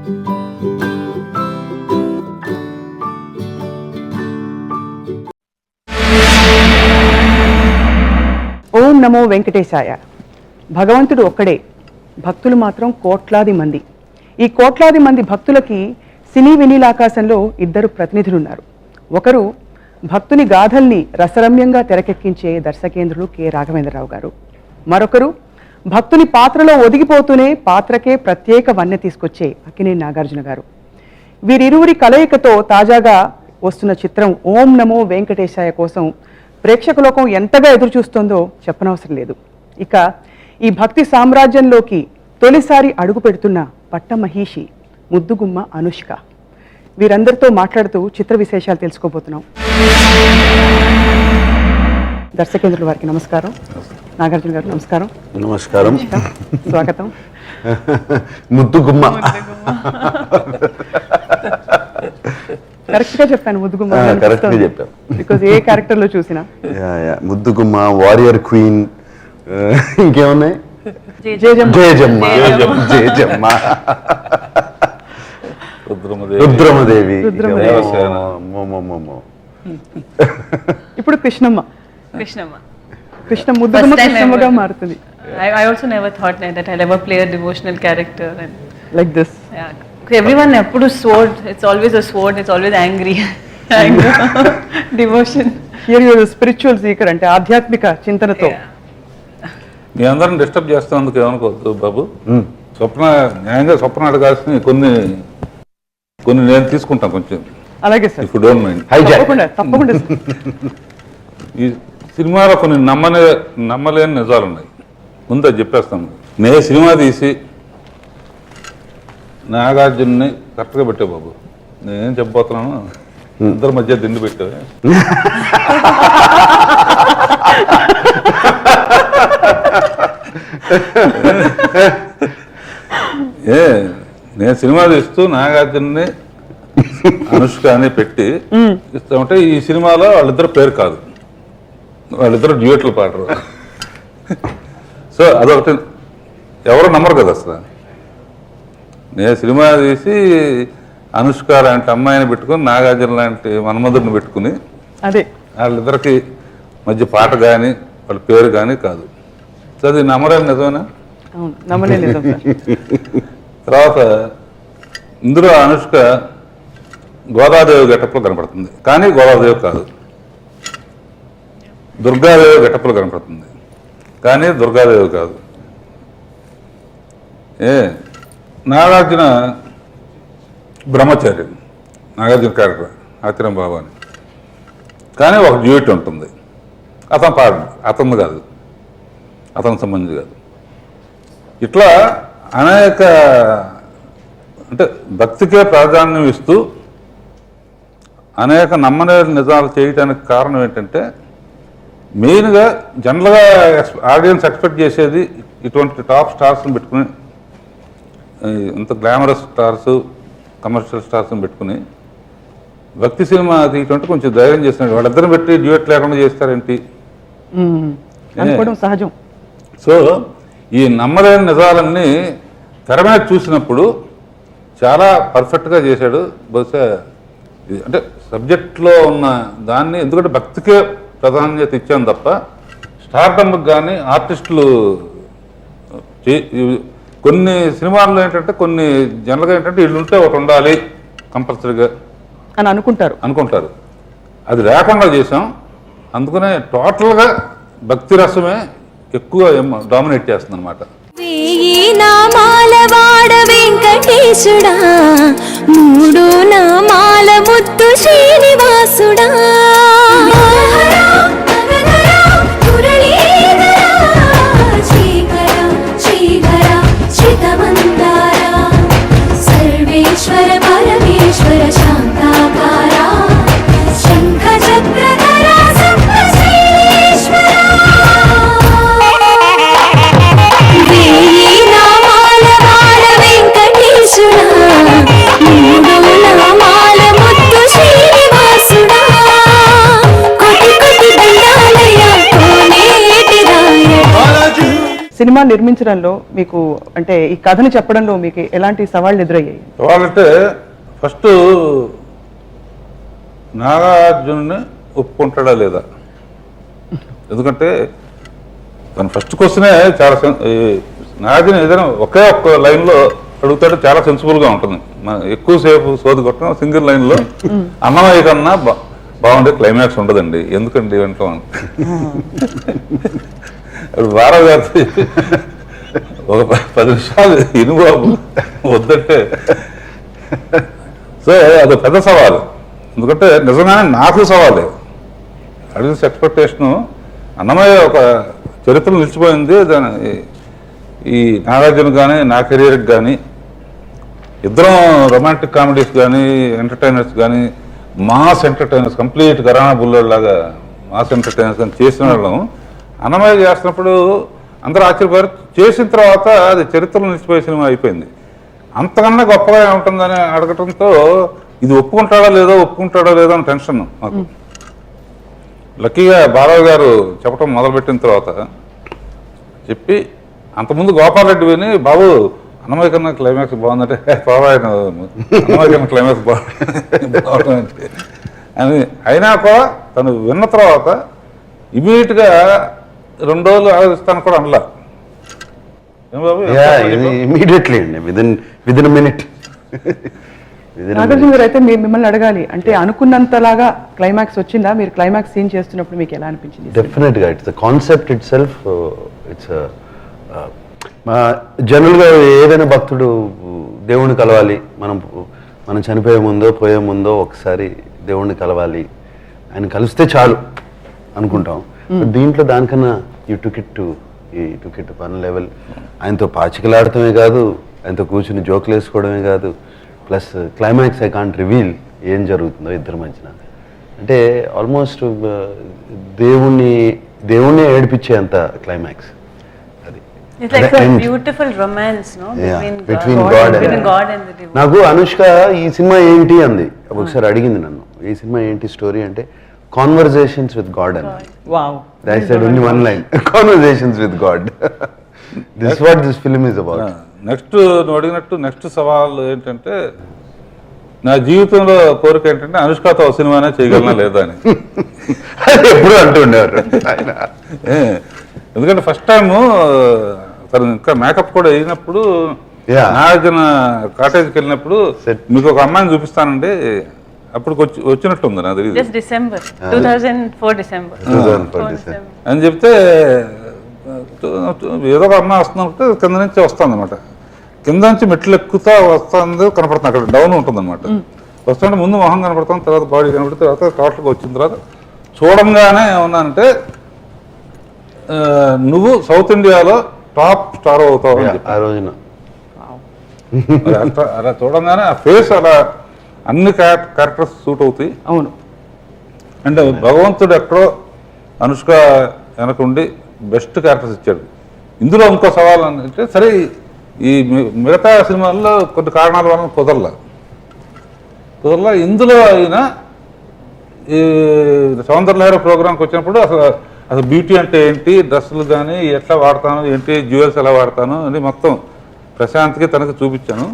ఓం నమో వెంకటేశాయ. భగవంతుడు ఒక్కడే, భక్తులు మాత్రం కోట్లాది మంది. ఈ కోట్లాది మంది భక్తులకి సినీ వినీలాకాశంలో ఇద్దరు ప్రతినిధులున్నారు. ఒకరు భక్తుని గాథల్ని రసరమ్యంగా తెరకెక్కించే దర్శకేంద్రులు కె రాఘవేంద్రరావు గారు. మరొకరు భక్తుని పాత్రలో ఒదిగిపోతూనే పాత్రకే ప్రత్యేక వన్నె తీసుకొచ్చే అక్కినేని నాగార్జున గారు. వీరిరువురి కలయికతో తాజాగా వస్తున్న చిత్రం ఓం నమో వెంకటేశాయ కోసం ప్రేక్షక లోకం ఎంతగా ఎదురు చూస్తోందో చెప్పనవసరం లేదు. ఇక ఈ భక్తి సామ్రాజ్యంలోకి తొలిసారి అడుగు పెడుతున్న పట్టమహీషి ముద్దుగుమ్మ అనుష్క. వీరందరితో మాట్లాడుతూ చిత్ర విశేషాలు తెలుసుకోబోతున్నాం. దర్శకేంద్రుల వారికి నమస్కారం. నాగార్జున గారు నమస్కారం. నమస్కారం, స్వాగతం. ముద్దుగుమ్మ కరెక్ట్ గా చెప్పాను, ముద్దుగుమ్మ. కరెక్ట్ గా చెప్పాను. బికాజ్ ఏ క్యారెక్టర్ లో చూసినా ముద్దుగుమ్మ, వారియర్ క్వీన్, ఇంకేమున్నాయి, జయజమ్మ, రుద్రమదేవి, ఇప్పుడు కృష్ణమ్మ. కృష్ణ ముద్దుగుమ్మ కృష్ణమ్మగా మారుతుంది. I also never thought that I'll ever play a devotional character and like this. Yeah. Everyone eppudu sword, it's always a sword, it's always angry. Anger, devotion. Here you are a spiritual seeker అంటే ఆధ్యాత్మిక చింతనతో. మీ అందరం disturb చేస్తున్నందుకు ఏమనుకోవద్దు బాబు. న్యాయంగా స్వప్న అడగాల్సిన కొన్ని నేను తీసుకుంటాను కొంచెం. అలాగే sir, if you don't mind. తప్పకుండా. ఈ సినిమాలో కొన్ని నమ్మలేని నిజాలు ఉన్నాయి. ముందు అది చెప్పేస్తాను. నేను సినిమా తీసి నాగార్జున్ని కరెక్ట్గా పెట్టావు బాబు. నేనేం చెప్పబోతున్నాను, ఇద్దరి మధ్య దిండు పెట్టావే. నేను సినిమా తీస్తూ నాగార్జున్ని అనుష్క అని పెట్టి ఇస్తామంటే ఈ సినిమాలో వాళ్ళిద్దరు పేరు కాదు, వాళ్ళిద్దరు డ్యూయట్లు పాడరు. సో అదొకటి ఎవరు నమ్మరు కదా అసలు. నేను సినిమా తీసి అనుష్క లాంటి అమ్మాయిని పెట్టుకుని నాగార్జున లాంటి మన్మధుడిని పెట్టుకుని అదే వాళ్ళిద్దరికి మధ్య పాట కానీ వాళ్ళ పేరు కానీ కాదు. సో అది నమ్మలేని నిజమేనా? తర్వాత ఇందులో అనుష్క గోదాదేవి గెటప్లో కనపడుతుంది, కానీ గోదాదేవి కాదు. దుర్గాదేవి గెటప్లో కనపడుతుంది, కానీ దుర్గాదేవి కాదు. నాగార్జున బ్రహ్మచారి, నాగార్జున క్యారెక్టర్ ఆతిరం బాబు అని, కానీ ఒక డ్యూయట్ ఉంటుంది. అతను పాడు, అతను కాదు, అతనికి సంబంధించి కాదు. ఇట్లా అనేక అంటే భక్తికే ప్రాధాన్యం ఇస్తూ అనేక నమ్మలేని నిజాలు చేయడానికి కారణం ఏంటంటే, మెయిన్గా జనరల్గా ఆడియన్స్ ఎక్స్పెక్ట్ చేసేది ఇటువంటి టాప్ స్టార్స్ని పెట్టుకుని, ఇంత గ్లామరస్ స్టార్స్, కమర్షియల్ స్టార్స్ని పెట్టుకుని భక్తి సినిమా తీయటంటే కొంచెం ధైర్యం చేస్తున్నాడు. వాళ్ళిద్దరిని పెట్టి డ్యూయట్ లేకుండా చేస్తారేంటి సహజం. సో ఈ నమ్మలేని నిజాలన్నీ తెర మీద చూసినప్పుడు చాలా పర్ఫెక్ట్గా చేశాడు. బహుశా అంటే సబ్జెక్ట్లో ఉన్న దాన్ని, ఎందుకంటే భక్తికే ప్రాధాన్యత ఇచ్చాను తప్ప స్టార్డమ్కి కానీ ఆర్టిస్టులు కొన్ని సినిమాల్లో ఏంటంటే కొన్ని జనరల్గా ఏంటంటే వీళ్ళు ఉంటే ఒకటి ఉండాలి కంపల్సరీగా అని అనుకుంటారు. అది లేకుండా చేసాం. అందుకనే టోటల్గా భక్తి రసమే ఎక్కువ డామినేట్ చేస్తుంది అనమాట. నామాల వెంకటేశుడా, మూడు నామాల ముద్దు శ్రీనివాసుడా, సర్వేశ్వర పరమేశ్వర శాంతాకార, శంఖ చక్రధర సప్తశ్రీశ్వర, వేయి నామాల వాడ వెంకటేశుడా, మూడు నామాల ముద్దు శ్రీనివాసుడా, సినిమా నిర్మించడంలో మీకు అంటే ఈ కథను చెప్పడంలో మీకు ఎలాంటి సవాళ్ళు ఎదురయ్యాయి? వాళ్ళంటే ఫస్ట్ నాగార్జునుని ఒప్పుకుంటాడా లేదా, ఎందుకంటే తను ఫస్ట్ క్వశ్చనే చాలా నాగార్జున ఏదైనా ఒకే ఒక్క లైన్లో అడుగుతాడు, చాలా సెన్సిబుల్గా ఉంటుంది. ఎక్కువసేపు సోది కొట్టడం సింగిల్ లైన్లో అన్నమయ్య కన్నా బాగుండే క్లైమాక్స్ ఉండదండి, ఎందుకండి వెంటనే బారావు గారు ఒక 10 నిమిషాలు ఇనుబాబు వద్దంటే, సో అది పెద్ద సవాలు. ఎందుకంటే నిజంగానే నాకు సవాలే. అడిగిన ఎక్స్పెక్టేషను అన్నమయ్య ఒక చరిత్ర నిలిచిపోయింది. దాని ఈ నాగార్జున కానీ నా కెరీర్కి కానీ ఇద్దరం రొమాంటిక్ కామెడీస్ కానీ ఎంటర్టైనర్స్ కానీ మాస్ ఎంటర్టైనర్స్, కంప్లీట్ ఘరానా బుల్లోడ్ లాగా మాస్ ఎంటర్టైనర్స్ కానీ చేసిన వాళ్ళం. అన్నమయ్య చేస్తున్నప్పుడు అందరూ ఆశ్చర్యపోయారు. చేసిన తర్వాత అది చరిత్రలో నిలిచిపోయే సినిమా అయిపోయింది. అంతకన్నా గొప్పగా ఉంటుందని అడగటంతో ఇది ఒప్పుకుంటాడో లేదో అని టెన్షన్ మాకు. లక్కీగా బాలయ్య గారు చెప్పడం మొదలుపెట్టిన తర్వాత చెప్పి, అంతకుముందు గోపాల్ రెడ్డి విని బాబు అన్నమయ్య కన్నా క్లైమాక్స్ బాగుందంటే బాబాయ్ అన్నమయ్య కన్నా క్లైమాక్స్ బాగుంది అని అయినా కూడా తను విన్న తర్వాత ఇమీడియట్గా 2 రోజులు ఆలోచిస్తాను కూడా అనలా. ఇమీడియట్లీ అండి, విదిన్ మినిట్. నాగార్జున గారు అయితే మిమ్మల్ని అడగాలి, అంటే అనుకున్నంతలాగా క్లైమాక్స్ వచ్చిందా? మీరు క్లైమాక్స్ సీన్ చేస్తున్నప్పుడు మీకు ఎలా అనిపించింది? డెఫినెట్గా it's the concept it self. It's జనరల్గా ఏదైనా భక్తుడు దేవుణ్ణి కలవాలి, మనం చనిపోయే ముందో పోయే ముందో ఒకసారి దేవుణ్ణి కలవాలి, ఆయన కలిస్తే చాలు అనుకుంటాం. దీంట్లో దానికన్నా you took it to one level. ఆయనతో పాచికలాడటమే కాదు, ఆయనతో కూర్చుని జోకులు వేసుకోవడమే కాదు, plus climax I can't reveal ఏం జరుగుతుందో ఇద్దరి మధ్యన. అంటే ఆల్మోస్ట్ దేవుణ్ణి ఏడిపించే అంత climax. It's like a beautiful romance, no? Between God and the devotee. నాకు అనుష్క ఈ సినిమా ఏంటి అంది ఒకసారి, అడిగింది నన్ను, ఈ సినిమా ఏంటి స్టోరీ అంటే కాన్వర్జేషన్స్ విత్ గాడ్ అని. Wow, I said only one line, conversations with God. This is what this film is about. Next నువ్వు అడిగినట్టు నెక్స్ట్ సవాల్ ఏంటంటే, నా జీవితంలో కోరిక ఏంటంటే అనుష్కతో సినిమానే చేయగలనా లేదా అని. ఎప్పుడు అంటుండేవారు ఆయన. ఎందుకంటే ఫస్ట్ టైము తను ఇంకా మేకప్ కూడా అయినప్పుడు నాగార్జున కాటేజ్కి వెళ్ళినప్పుడు మీకు ఒక అమ్మాయిని చూపిస్తానండి, అప్పుడు వచ్చినట్టుంది నాకు తెలియదు, December 2004 December అని చెప్తే ఏదో ఒక అమ్మాయి వస్తుందంటే కింద నుంచి వస్తుంది అనమాట. కింద నుంచి మెట్లు ఎక్కుతా వస్తుంది, కనపడుతుంది, అక్కడ డౌన్ ఉంటుంది అనమాట. వస్తుంటే ముందు మొహం కనపడుతుంది, తర్వాత బాడీ కనపడితే తర్వాత టోటల్గా వచ్చిన తర్వాత చూడంగానే ఏమన్నానంటే, నువ్వు సౌత్ ఇండియాలో టాప్ స్టార్ అవుతావు అని చెప్పి. ఆ రోజున అలా చూడంగానే ఆ ఫేస్ అలా అన్ని క్యారెక్టర్స్ సూట్ అవుతాయి. అవును, అంటే భగవంతుడు ఎక్కడో అనుష్క వెనకుండి బెస్ట్ క్యారెక్టర్స్ ఇచ్చాడు. ఇందులో ఇంకో సవాల్ అంటే, సరే ఈ మిగతా సినిమాల్లో కొన్ని కారణాల వలన కుదరలా. ఇందులో అయినా ఈ సౌందర్యలహరి ప్రోగ్రామ్కి వచ్చినప్పుడు అసలు బ్యూటీ అంటే ఏంటి, డ్రెస్సులు కానీ ఎట్లా వాడతాను ఏంటి, జ్యువెల్స్ ఎలా వాడతాను అని మొత్తం ప్రశాంత్కి తనకి చూపించాను.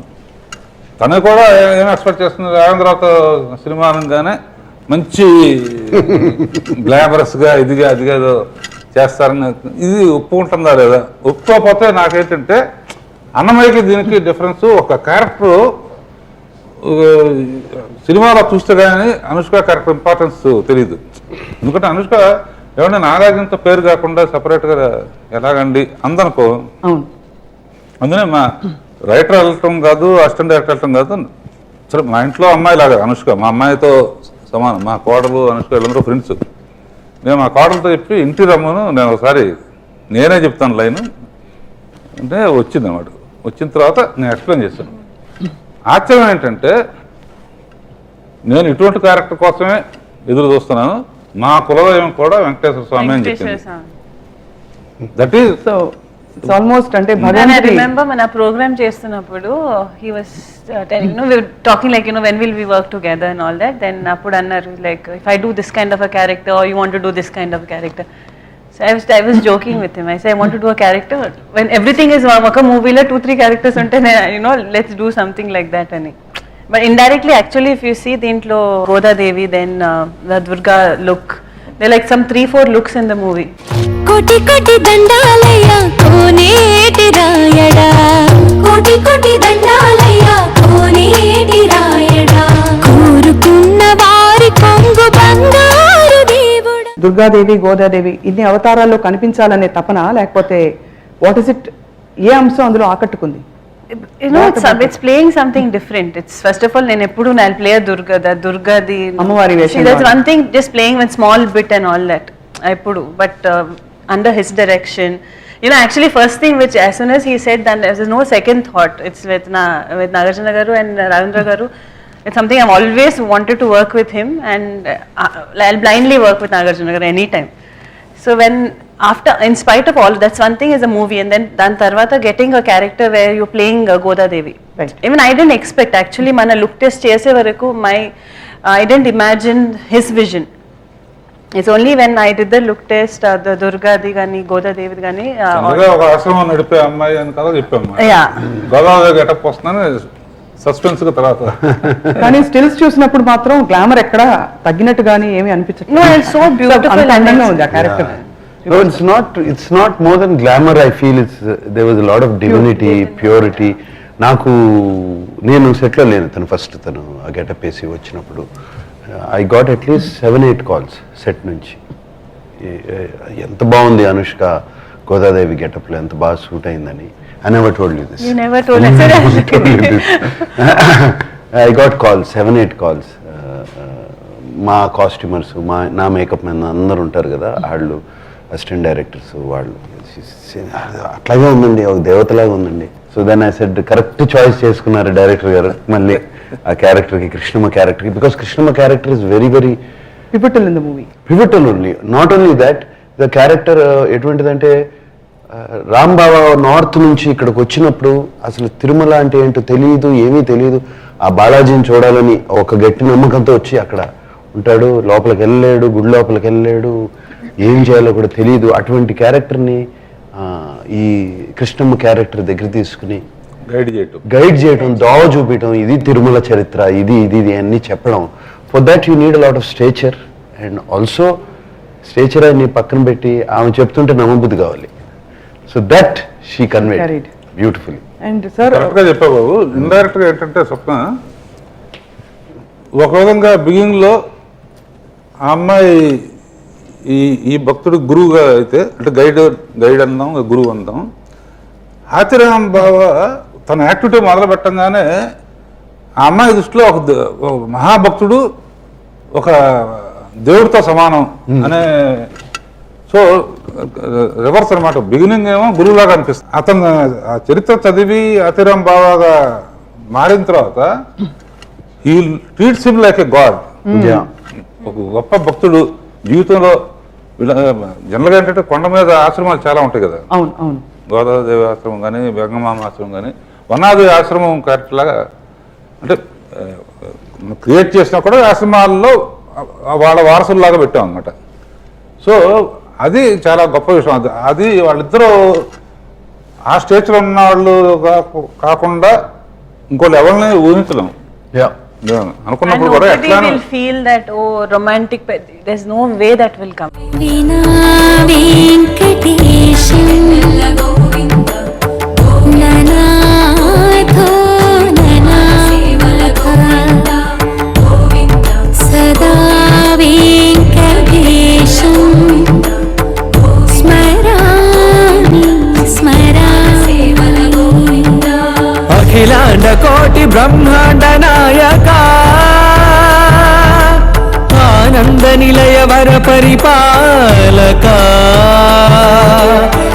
తను కూడా ఏం ఎక్స్పెక్ట్ చేస్తుంది, రాజేంద్రతో సినిమా అనగానే మంచి గ్లామరస్గా ఇదిగా అదిగా ఏదో చేస్తారని. ఇది ఒప్పుకుంటుందా లేదా? ఒప్పుకోకపోతే నాకేంటంటే, అన్నమయ్యకి దీనికి డిఫరెన్స్, ఒక క్యారెక్టర్ సినిమాలో చూస్తే కానీ అనుష్క క్యారెక్టర్ ఇంపార్టెన్స్ తెలియదు. ఎందుకంటే అనుష్క ఏమన్నా నాగార్జునతో పేరు కాకుండా సపరేట్గా ఎలాగండి అందనుకో. అందునే మా రైటర్ వెళ్ళటం కాదు, అసిస్టెంట్ డైరెక్టర్ వెళ్ళటం కాదు, సరే మా ఇంట్లో అమ్మాయి లాగా అనుష్క, మా అమ్మాయితో సమానం. మా కోడలు అనుష్క వీళ్ళందరూ ఫ్రెండ్స్. నేను మా కోడలతో చెప్పి ఇంటి రమ్మను, నేను ఒకసారి నేనే చెప్తాను లైన్ అంటే వచ్చింది అన్నమాట. వచ్చిన తర్వాత నేను ఎక్స్ప్లెయిన్ చేశాను. ఆశ్చర్యం ఏంటంటే, నేను ఇటువంటి క్యారెక్టర్ కోసమే ఎదురు చూస్తున్నాను, మా కులదైవం కూడా వెంకటేశ్వర స్వామి అని చెప్పింది. That is so it's almost అంటే I remember మన ప్రోగ్రామ్ చేస్తున్నప్పుడు he was telling, we were talking like, when will we work together and all that. Then అప్పుడు అన్నారు like, if I do this kind of a character or you want to do this kind of character. So So I was joking with him. I said, I want to do a character. When everything is oka movie la 2-3 characters unte, let's do something like that ani. But indirectly, actually, if you see dintlo Goda Devi, then the Durga look, there are like some 3-4 looks in the movie. కోటి కోటి దండాలయ్య కోనేటి రాయడా కోటి కోటి దండాలయ్య కోనేటి రాయడా కోరుకున్న వారి కొంగు బంగారు దేవుడా. దుర్గాదేవి, గోదాదేవి ఇన్ని అవతారాల్లో కనిపించాలనే తపన, లేకపోతే వాట్ ఇస్ ఇట్, ఏ అంశం అందులో ఆకట్టుకుంది? It's playing something different. It's first of all, I'll play a Durga, the Durga the. అమ్మవారి వేషం. See, that's one thing. Just playing one small bit and all that. But under his direction, actually, first thing which as soon as he said that, there was no second thought. It's with Nagarjuna Garu and Ravindra Garu. It's something I've always wanted to work with him, and I'll blindly work with Nagarjuna Garu anytime. So when after, in spite of all, that's one thing is a movie, and then Dan Tarvata getting a character where you're playing Goda Devi. Right. Even I didn't expect, actually, mana look test chese varaku, I didn't imagine his vision. It's only when I did the look test, the Durga di gani, Goda Devi gani. చంద్రగా ఒక ఆశ్రమం నడిపే అమ్మాయి అని కదా చెప్పాము. Yeah. Godavari getup వస్తుందని suspense గా తర్వాత కానీ స్టిల్స్ చూసినప్పుడు మాత్రం గ్లామర్ ఎక్కడ తగ్గినట్టు గానీ ఏమీ అనిపించట్లేదు. No, it's so beautiful. అంత అందంగా ఉంది ఆ character. No, it's not more than glamour. I feel there was a lot of divinity, purity. నేను సెట్లో లేను తను ఆ గెటప్ వేసి వచ్చినప్పుడు. I got at least 7-8 calls set నుంచి. ఎంత బాగుంది అనుష్క గోదాదేవి గెటప్లో, ఎంత బాగా సూట్ అయిందని. I never told you this. You never told us. I got calls, 7-8 calls. మా కాస్ట్యూమర్స్, నా మేకప్ మ్యాన్ అందరు ఉంటారు కదా, వాళ్ళు అసిస్టెంట్ డైరెక్టర్స్, వాళ్ళు అట్లాగే ఉందండి, ఒక దేవతలాగా ఉందండి. So then I said correct choice చేసుకున్నారు డైరెక్టర్ గారు మళ్ళీ ఆ క్యారెక్టర్కి, కృష్ణమ్మ క్యారెక్టర్కి. Because Krishnamma character is very very pivotal in the movie. Pivotal only. Not only that, the character ఎటువంటిదంటే, రాంబాబా నార్త్ నుంచి ఇక్కడికి వచ్చినప్పుడు అసలు తిరుమల అంటే ఏంటో తెలియదు, ఏమీ తెలియదు. ఆ బాలాజీని చూడాలని ఒక గట్టి నమ్మకంతో వచ్చి అక్కడ ఉంటాడు. లోపలికి వెళ్ళలేడు, గుడి లోపలికి వెళ్ళలేడు, ఏం చేయాలో కూడా తెలియదు. అటువంటి క్యారెక్టర్ని ఈ కృష్ణమ్మ క్యారెక్టర్ దగ్గర తీసుకుని గైడ్ చేయటం, దోవ చూపించడం, ఇది తిరుమల చరిత్ర, ఇది అన్నీ చెప్పడం. For that you need a lot of stature, and also stature అని పక్కన పెట్టి ఆమె చెప్తుంటే నమ్మబుద్ధి కావాలి. So that she conveyed beautifully. And sir కరెక్ట్గా చెప్పావు బాబు. ఇండైరెక్ట్గా ఏంటంటే స్వప్న, ఒక విధంగా బిగినింగ్లో ఆ అమ్మాయి ఈ భక్తుడు గురువుగా అయితే, అంటే గైడ్ అందాం, గురువు అందాం. ఆచార్యం బావ తన యాక్టివిటీ మొదలు పెట్టంగానే ఆ అమ్మాయి దృష్టిలో ఒక మహాభక్తుడు, ఒక దేవుడితో సమానం అనే. సో రివర్స్ అనమాట. బిగినింగ్ ఏమో గురువులాగా అనిపిస్తుంది. అతను ఆ చరిత్ర చదివి ఆచార్యం బావగా మారిన తర్వాత he treats him like a God. ఒక గొప్ప భక్తుడు జీవితంలో. జనరల్గా ఏంటంటే కొండ మీద ఆశ్రమాలు చాలా ఉంటాయి కదా. అవును అవును. గోదాదేవి ఆశ్రమం కానీ, వెంగమామ ఆశ్రమం కానీ, వనాది ఆశ్రమం కరెక్ట్ లాగా అంటే క్రియేట్ చేసినా కూడా ఆశ్రమాల్లో వాళ్ళ వారసుల్లాగా పెట్టాం అనమాట. సో అది చాలా గొప్ప విషయం. అది వాళ్ళిద్దరూ ఆ స్టేజ్లో ఉన్న వాళ్ళు కాకుండా ఇంకో లెవెల్ని ఊహించలేం. అనుకున్నప్పుడు కూడా nobody will feel that, oh, romantic, there's no way that will come. వినా వెంకటేశం ననాథో ననాథ సదా వెంకటేశం స్మరామి స్మరామి. అఖిలాండ కోటి బ్రహ్మాండ నాయక ఆనంద నిలయ వర పరిపాలక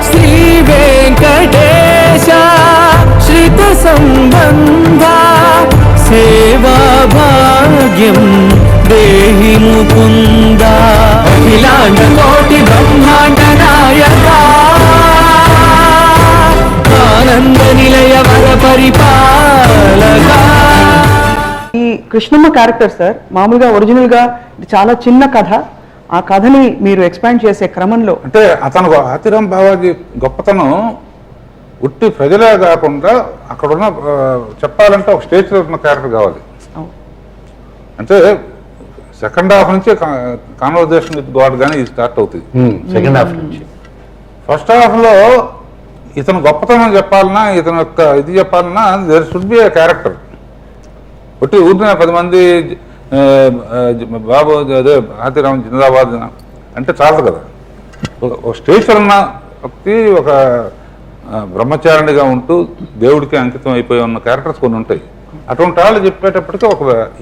శ్రీ వెంకటేశ శ్రిత సంబంధ సేవా భాగ్యం దేహి ముకుంద. అఖిలాండ కోటి బ్రహ్మాండ నాయక ఆనంద నిలయ వర పరిపాలక. ఈ కృష్ణమ్మ క్యారెక్టర్ సార్ మామూలుగా ఒరిజినల్ గా ఇది చాలా చిన్న కథ, ఆ కథని మీరు ఎక్స్పాండ్ చేసే క్రమంలో అంటే అతను ఆతిరాం బావాజీ గొప్పతనం ఉట్టి ప్రజలే కాకుండా అక్కడున్న చెప్పాలంటే ఒక స్టేజ్లో ఉన్న క్యారెక్టర్ కావాలి. అంటే సెకండ్ హాఫ్ నుంచి కాన్వర్జేషన్ విత్ గాడ్ కానీ ఇది స్టార్ట్ అవుతుంది. సెకండ్ హాఫ్ నుంచి ఫస్ట్ హాఫ్లో ఇతను గొప్పతనం చెప్పాలన్నా, ఇతను యొక్క ఇది చెప్పాలన్నా there should be a character. ఒకటి ఊరిన 10 మంది బాబు అదే ఆతిరామ్ జిందాబాద్ అంటే చాలదు కదా. ఒక స్టేషన్ ఉన్న వ్యక్తి ఒక బ్రహ్మచారిణిగా ఉంటూ దేవుడికి అంకితం అయిపోయి ఉన్న క్యారెక్టర్స్ కొన్ని ఉంటాయి. అటువంటి వాళ్ళు చెప్పేటప్పటికీ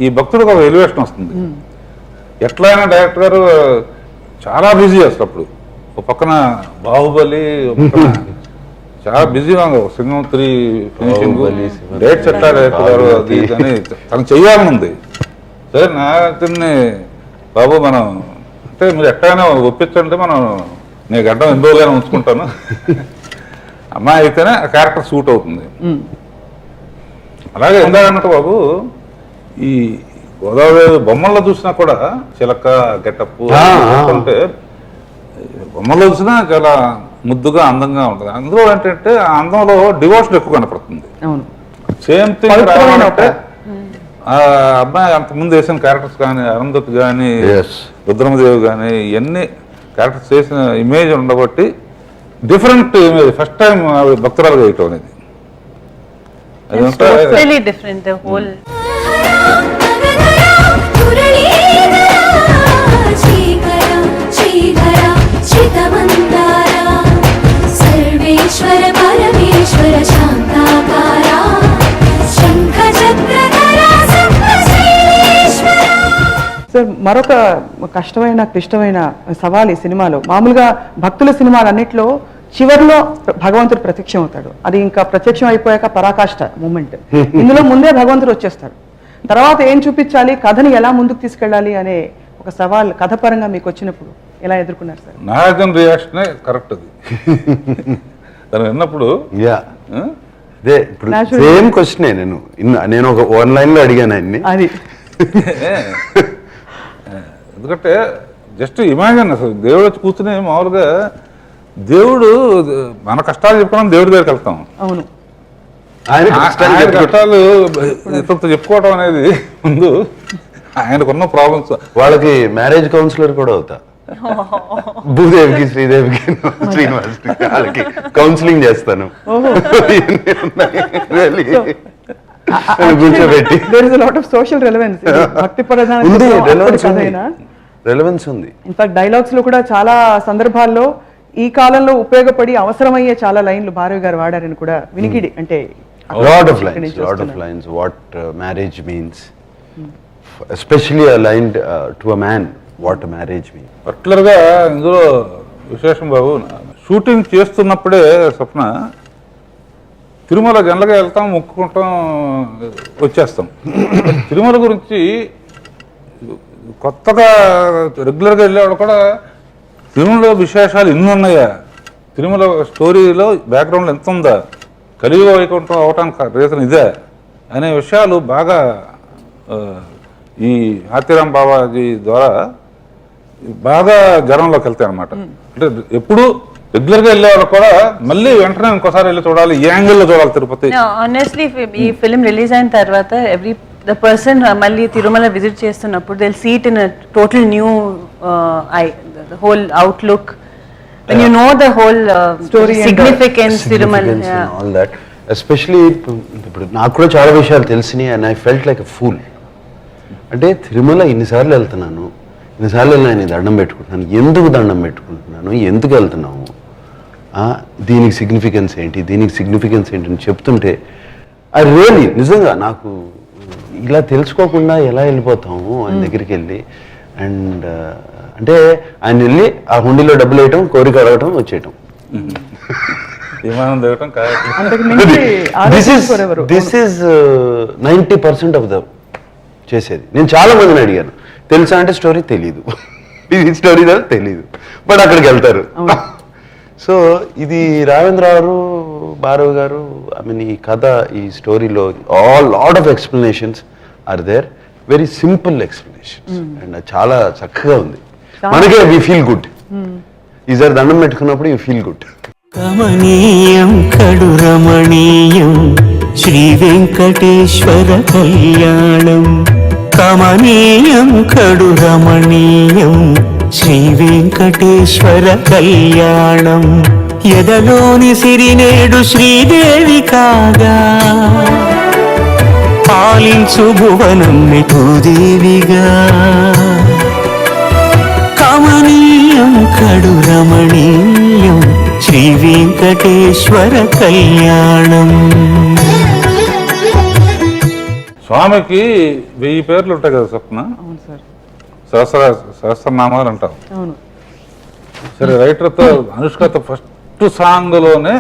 ఈ భక్తుడికి ఒక ఎలివేషన్ వస్తుంది. ఎట్లయినా డైరెక్టర్ గారు చాలా బిజీ అసలు అప్పుడు. ఒక పక్కన బాహుబలి, చాలా బిజీగా ఉంది. సింగం 3 ఫినిషింగ్ డేట్స్ ఎట్లా డైరెక్టర్ గారు అది అని తను చెయ్యాలని ఉంది. సరే నాకుని బాబు మనం అంటే మీరు ఎట్లయినా ఒప్పించంటే నేను గడ్డం ఎన్ని రోజులైనా ఉంచుకుంటాను, అమ్మాయి అయితేనే ఆ క్యారెక్టర్ సూట్ అవుతుంది. అలాగే ఎందాకన్నట్టు బాబు ఈ గోదావరి బొమ్మల్లో చూసినా కూడా చిలక గెటప్ అంటే బొమ్మల్లో చూసినా చాలా ముద్దుగా అందంగా ఉంటుంది. అందులో ఏంటంటే ఆ అందంలో డివోషన్ ఎక్కువ కనపడుతుంది. సేమ్ థింగ్ రావాలంటే ఆ అబ్బాయి అంతకుముందు వేసిన క్యారెక్టర్స్ కానీ అరుంధతి కానీ రుద్రమదేవి కానీ ఇవన్నీ క్యారెక్టర్స్ చేసిన ఇమేజ్ ఉండబట్టి డిఫరెంట్ ఇమేజ్ ఫస్ట్ టైం భక్తురాలుగా వేయటం అనేది really different, the whole సర్వేశ్వర పరమేశ్వర శాంతాకారా శంఖ చక్రధర సర్వశ్రేష్ఠ. సార్ మరొక కష్టమైన క్లిష్టమైన సవాల్ ఈ సినిమాలో, మామూలుగా భక్తుల సినిమాలన్నింటిలో చివరిలో భగవంతుడు ప్రత్యక్షం అవుతాడు. అది ఇంకా ప్రత్యక్షం అయిపోయాక పరాకాష్ట మూమెంట్. ఇందులో ముందే భగవంతుడు వచ్చేస్తాడు. తర్వాత ఏం చూపించాలి, కథని ఎలా ముందుకు తీసుకెళ్ళాలి అనే ఒక సవాల్ కథ పరంగా మీకు వచ్చినప్పుడు ఎలా ఎదుర్కొన్నారు సార్? నాగార్జున రియాక్షనే కరెక్ట్. అది తను విన్నప్పుడు అదే ఇప్పుడు సేమ్ క్వశ్చనే నేను ఒక 1 లైన్లో అడిగాను ఆయన్ని. అది ఎందుకంటే జస్ట్ ఇమాజిన్ అసలు దేవుడు వచ్చి కూర్చుని మామూలుగా దేవుడు మన కష్టాలు చెప్పుకోవడం దేవుడి దగ్గరికి వెళ్తాం. అవును, ఆయన కష్టాలు ఇతరులతో చెప్పుకోవడం అనేది ముందు ఆయనకున్న ప్రాబ్లమ్స్. వాళ్ళకి మ్యారేజ్ కౌన్సిలర్ కూడా అవుతా, భూదేవికి శ్రీదేవికి శ్రీనివాస్కి వాళ్ళకి కౌన్సిలింగ్ చేస్తాను కూర్చోబెట్టి. సోషల్ రెలెవెన్స్, భక్తి రెలెవెన్స్ ఉంది. ఇన్ఫాక్ట్ డైలాగ్స్ లో కూడా చాలా సందర్భాల్లో ఈ కాలంలో ఉపయోగపడి అవసరమయ్యే చాలా లైన్లు భారవి గారు వాడారని కూడా వినికిడి. అంటే lot of lines what marriage means, especially aligned to a man what a marriage means. పర్టికులర్గా ఇందులో విశేషం బాబు, షూటింగ్ చేస్తున్నప్పుడే స్వప్న తిరుమల జనరల్గా వెళ్తాం, మొక్కుకుంటాం, వచ్చేస్తాం. తిరుమల గురించి కొత్తగా రెగ్యులర్గా వెళ్ళేవాడు కూడా తిరుమల విశేషాలు ఇన్ని ఉన్నాయా, తిరుమల స్టోరీలో బ్యాక్గ్రౌండ్లో ఎంత ఉందా, కలియుగ వైకుంఠం అవటానికి రీజన్ ఇదే అనే విషయాలు బాగా ఈ ఆతిరాం బాబాజీ ద్వారా బాగా జనంలోకి వెళ్తాయి అనమాట. అంటే ఎప్పుడు రెగ్యులర్గా వెళ్ళేవాళ్ళు కూడా మళ్ళీ వెంటనే ఇంకోసారి వెళ్ళి చూడాలి, ఏ యాంగిల్లో చూడాలి తిరుపతి. ఆనెస్ట్లీ ఈ ఫిలిం రిలీజ్ అయిన తర్వాత the person మళ్ళీ తిరుమల విజిట్ చేస్తున్నప్పుడు they'll see it in a total new the whole outlook when you know the whole story, significance Tirumal, and all that, especially ఇప్పుడు నాకు కూడా చాలా విషయాలు తెలిసినాయి and I felt like a fool. అంటే తిరుమల ఇన్నిసార్లు వెళ్తున్నాను, ఇన్నిసార్లు వెళ్ళి ఆయన దండం పెట్టుకుంటున్నాను, ఎందుకు దండం పెట్టుకుంటున్నాను, ఎందుకు వెళ్తున్నాము, దీనికి సిగ్నిఫికెన్స్ ఏంటి, దీనికి సిగ్నిఫికెన్స్ ఏంటి అని చెప్తుంటే ఐ రియలీ నిజంగా నాకు ఇలా తెలుసుకోకుండా ఎలా వెళ్ళిపోతాము ఆయన దగ్గరికి వెళ్ళి. అండ్ అంటే ఆయన వెళ్ళి ఆ హుండీలో డబ్బులు వేయటం, కోరిక అడగటం, వచ్చేయటం. విమానం దిగటం దిస్ ఈజ్ 90% ఆఫ్ ద చేసేది. నేను చాలా మందిని అడిగాను, తెలుసా అంటే స్టోరీ తెలీదు, ఇది స్టోరీ తెలీదు, బట్ అక్కడికి వెళ్తారు. సో ఇది రాఘవేంద్ర గారు, భారవి గారు, ఐ మీన్ ఈ కథ, ఈ స్టోరీలో lot of explanations are there, very simple explanations, and చాలా చక్కగా ఉంది. మనకే వి ఫీల్ గుడ్. ఈసారి దండం పెట్టుకున్నప్పుడు యూ ఫీల్ గుడ్. కమనీయం కడు రమణీయం శ్రీ వెంకటేశ్వర కళ్యాణం. కమనీయం కడు రమణీయం శ్రీ వెంకటేశ్వర కళ్యాణం. ఎదలోని సిరినేడు శ్రీదేవి కాగా పాలించు భువనం భూదేవిగా. కమనీయం కడు రమణీయం శ్రీ వెంకటేశ్వర కళ్యాణం. స్వామికి 1000 పేర్లు ఉంటాయి కదా స్వప్న, అవును సార్. సహస్రనామాలు అంటాం. అవును. సరే, రైటర్తో అనుష్కతో ఫస్ట్ సాంగ్లోనే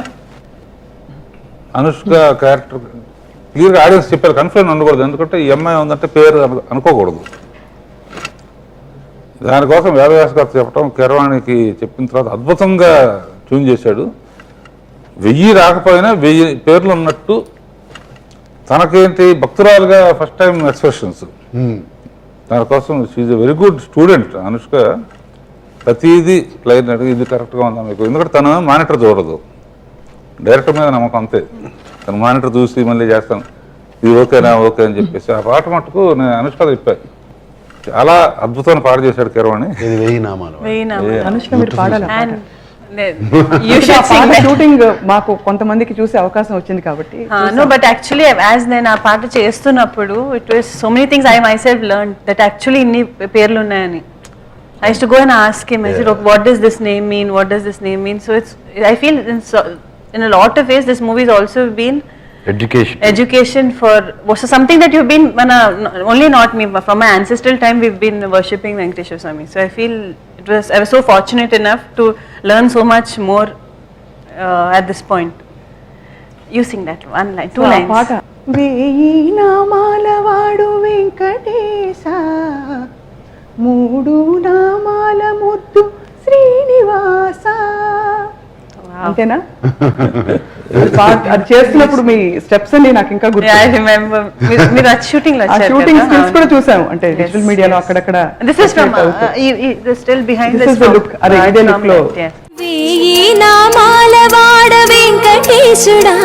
అనుష్క క్యారెక్టర్ క్లియర్గా ఆడియన్స్ చెప్పారు, కన్ఫ్యూజన్ ఉండకూడదు. ఎందుకంటే ఈ అమ్మాయి ఉందంటే పేరు అనుకోకూడదు. దానికోసం వేదవ్యాస గారు చెప్పడం, కీరవాణికి చెప్పిన తర్వాత అద్భుతంగా ట్యూన్ చేశాడు. 1000 రాకపోయినా 1000 పేర్లు ఉన్నట్టు తనకేంటి భక్తురాలుగా ఫస్ట్ టైం ఎక్స్ప్రెషన్స్. దానికోసం she's a very good student Anushka. ప్రతిదీ క్లైంట్ అడిగి ఇది కరెక్ట్గా ఉందా మీకు, ఎందుకంటే తను మానిటర్ చూడదు, డైరెక్టర్ మీద నమ్మకం అంతే. తను మానిటర్ చూసి మళ్ళీ చేస్తాను ఇది ఓకేనా ఓకే అని చెప్పేసి. ఆ పాట మట్టుకు నేను అనుష్క చెప్పాను, చాలా అద్భుతమైన పాట చేశాడు కీరవాణి. ఇది 1000 నామాలు. అనుష్క మీరు పాడాలి. And you should sing that. Shooting మాకు కొంతమందికి చూసే అవకాశం వచ్చింది కాబట్టి. No, but actually, as నేను ఆ పాట చేస్తున్నప్పుడు, it was so many things I myself learned that actually ఇన్ని పేర్లు ఉన్నాయని. I used to go and ask him, I said, "Okay, what does this name mean? What does this name mean?" So I feel in a lot of ways, this movie has also been education for something that you've been, only not me, but from my ancestral time, we've been worshipping Venkateshwara Swami. So I feel I was so fortunate enough to learn so much more at this point. You sing that one line, two lines. పాట 1000 నామాల వాడు వెంకటేశ, 3 నామాల ముద్దు శ్రీనివాస. అంతేనా? అది చేస్తున్నప్పుడు మీ steps అన్ని నాకు ఇంకా గుర్తు. I remember. మీరు ఆ షూటింగ్ లో ఆ షూటింగ్ స్కిల్స్ కూడా చూసాము, అంటే డిజిటల్ మీడియాలో అక్కడక్కడ. This is from still behind This this is the look. అదే ఇదే లుక్ లో. 1000 నామాల వాడ వెంకటేశుడా,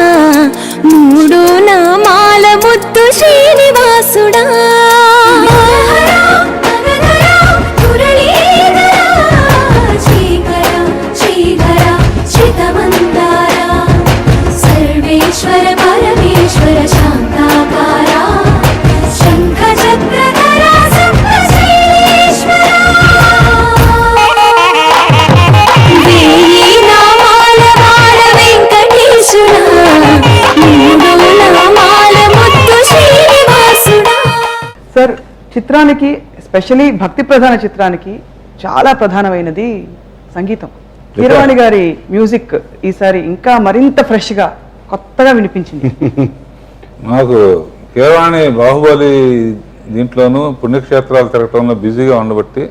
3 నామాల ముద్దు శ్రీనివాసుడా. సర్వేశ్వర పరమేశ్వర శాంతాకారా, శంఖ చక్రధరా సప్తశైలేశ్వరా. 1000 నామాల వాడ వెంకటేశుడా, 3 నామాల ముద్దు శ్రీనివాసుడా. సార్, చిత్రానికి ఎస్పెషలీ భక్తి ప్రధాన చిత్రానికి చాలా ప్రధానమైనది సంగీతం. కీరవాణి గారి మ్యూజిక్ ఈసారి ఇంకా మరింత ఫ్రెష్ గా కొత్తగా వినిపించింది. నాకు కీరవాణి బాహుబలి దీంట్లోనూ పుణ్యక్షేత్రాలు తిరగటంలో బిజీగా ఉండబట్టి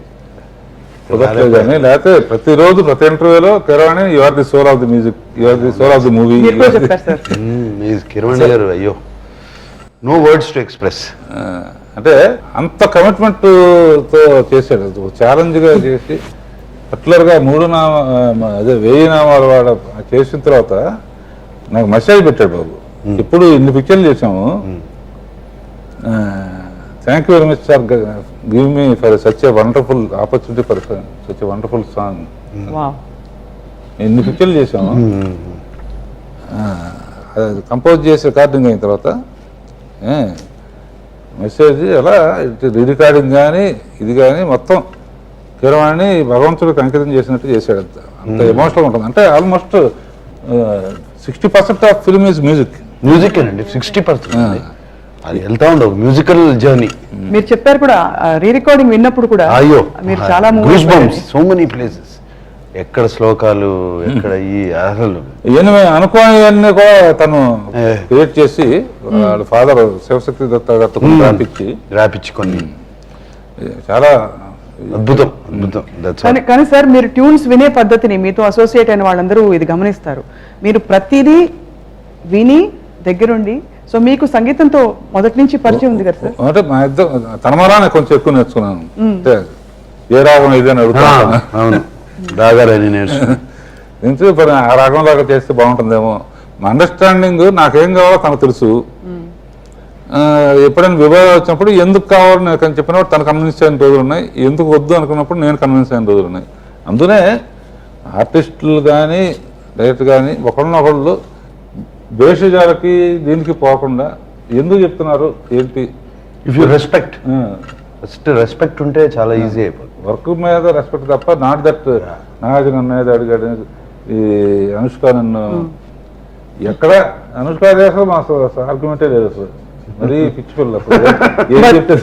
కుదరలేదు. కానీ లేకపోతే ప్రతిరోజు ప్రతి ఇంటర్వ్యూలో Keeravani you are the soul of the music, you are the soul of the movie. మీరు కూడా చెప్పారు సార్. కిరవాణి గారు అయ్యో నో వర్డ్స్ టు ఎక్స్ప్రెస్. అంటే అంత కమిట్మెంట్ తో చేశాడు, ఛాలెంజ్ గా చేసి పర్టికులర్గా 1000 నామాలు వాడ చేసిన తర్వాత నాకు మెసేజ్ పెట్టాడు బాబు, ఇప్పుడు ఇన్ని పిక్చర్లు చేసాము, thank you very much sir, give me for such a wonderful opportunity for such a wonderful song. ఇన్ని పిక్చర్లు చేసాము, కంపోజ్ చేసి రికార్డింగ్ అయిన తర్వాత మెసేజ్ అలా రికార్డింగ్ కానీ ఇది కానీ మొత్తం కీరవాణి భగవంతుడికి అంకితం చేసినట్టు చేశాడు. అంత ఎమోషనల్ ఉంటుంది. అంటే almost 60% of film is music అండి. 60% అది వెళ్తా ఉండవు మ్యూజికల్ జర్నీ. మీరు చెప్పారు కూడా రీ రికార్డింగ్ విన్నప్పుడు కూడా అయ్యో మీరు చాలా సో మెనీ ప్లేసెస్, ఎక్కడ శ్లోకాలు ఎక్కడ ఈ అసలు ఇవన్నీ అనుకోని కూడా తను క్రియేట్ చేసి వాళ్ళ ఫాదర్ శివశక్తి దత్త గారితో రాపిచ్చి కొన్ని చాలా అద్భుతం. కానీ సార్, మీరు ట్యూన్స్ వినే పద్ధతిని మీతో అసోసియేట్ అయిన వాళ్ళందరూ ఇది గమనిస్తారు. మీరు ప్రతిదీ విని దగ్గరుండి, సో మీకు సంగీతంతో మొదటి నుంచి పరిచయం ఉంది కదా సార్? అంటే మా ఇద్దరు తనమరానే కొంచెం ఎక్కువ నేర్చుకున్నాను. అంటే ఏ రాగం ఇదని అడుగుతాను. అవును, రాగాలని నేర్చుకున్నా. ఎందుకు మరి ఆ రాగంలాగా చేస్తే బాగుంటుందేమో. మా అండర్స్టాండింగ్ నాకేం కావాలో తనకు తెలుసు. ఎప్పుడైనా వివాదం వచ్చినప్పుడు ఎందుకు కావాలని నాకు చెప్పినప్పుడు తను కన్విన్స్ అయిన రోజులు ఉన్నాయి, ఎందుకు వద్దు అనుకున్నప్పుడు నేను కన్విన్స్ అయిన రోజులు ఉన్నాయి. అందునే ఆర్టిస్టులు కానీ డైరెక్టర్ కానీ ఒకళ్ళనొకళ్ళు భేషజాలకి దీనికి పోకుండా ఎందుకు చెప్తున్నారు ఏంటి. If you respect, first respect ఉంటే చాలా ఈజీ అయిపోతుంది. వర్క్ మీద రెస్పెక్ట్ తప్ప నాట్ దట్ నాగార్జున అనేది అడిగాడు, ఈ అనుష్క నన్ను ఎక్కడ అనుష్క చేస్తే మా ఆర్గ్యుమెంటే లేదు అసలు. మరీ పిచ్చి పిల్ల ఏం చెప్తే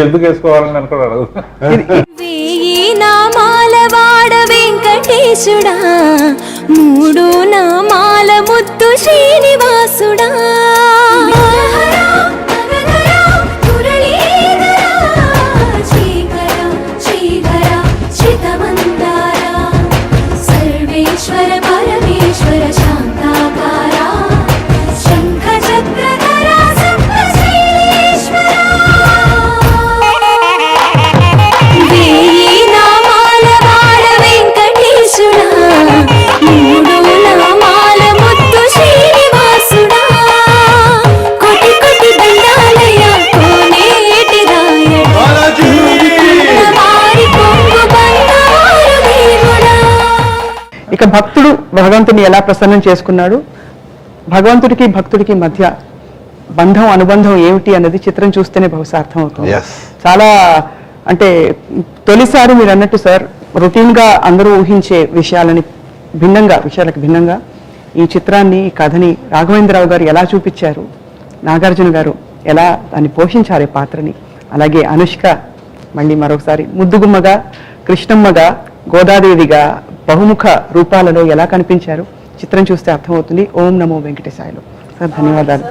ఎందుకు వేసుకోవాలని అనుకున్నాడు. వెయ్యి నామాల వాడ వెంకటేశుడా, మూడు నామాల ముద్దు శ్రీనివాసుడా. సర్వేశ్వర పరమేశ్వర శాంతాకారా, శంఖ చక్రధర సర్వశ్రేష్ఠరా. వెయ్యి నామాల వాడ వెంకటేశుడా, మూడు నామాల ముద్దు శ్రీనివాసుడా. కోటి కోటి దండాలయ కోనేటి రాయడా, వారి కొంగు బంగారు దేవుడా. ఇక భక్తుడు భగవంతుని ఎలా ప్రసన్నం చేసుకున్నాడు, భగవంతుడికి భక్తుడికి మధ్య బంధం అనుబంధం ఏమిటి అన్నది చిత్రం చూస్తేనే బహుశా అర్థమవుతుంది. Yes. చాలా అంటే తొలిసారి మీరు అన్నట్టు సార్, రొటీన్గా అందరూ ఊహించే విషయాలకు భిన్నంగా ఈ చిత్రాన్ని, ఈ కథని రాఘవేంద్రరావు గారు ఎలా చూపించారు, నాగార్జున గారు ఎలా దాన్ని పోషించారు ఈ పాత్రని, అలాగే అనుష్క మళ్ళీ మరొకసారి ముద్దుగుమ్మగా, కృష్ణమ్మగా, గోదాదేవిగా బహుముఖ రూపాలలో ఎలా కనిపించారు చిత్రం చూస్తే అర్థమవుతుంది. ఓం నమో వెంకటేశాయలు సార్, ధన్యవాదాలు.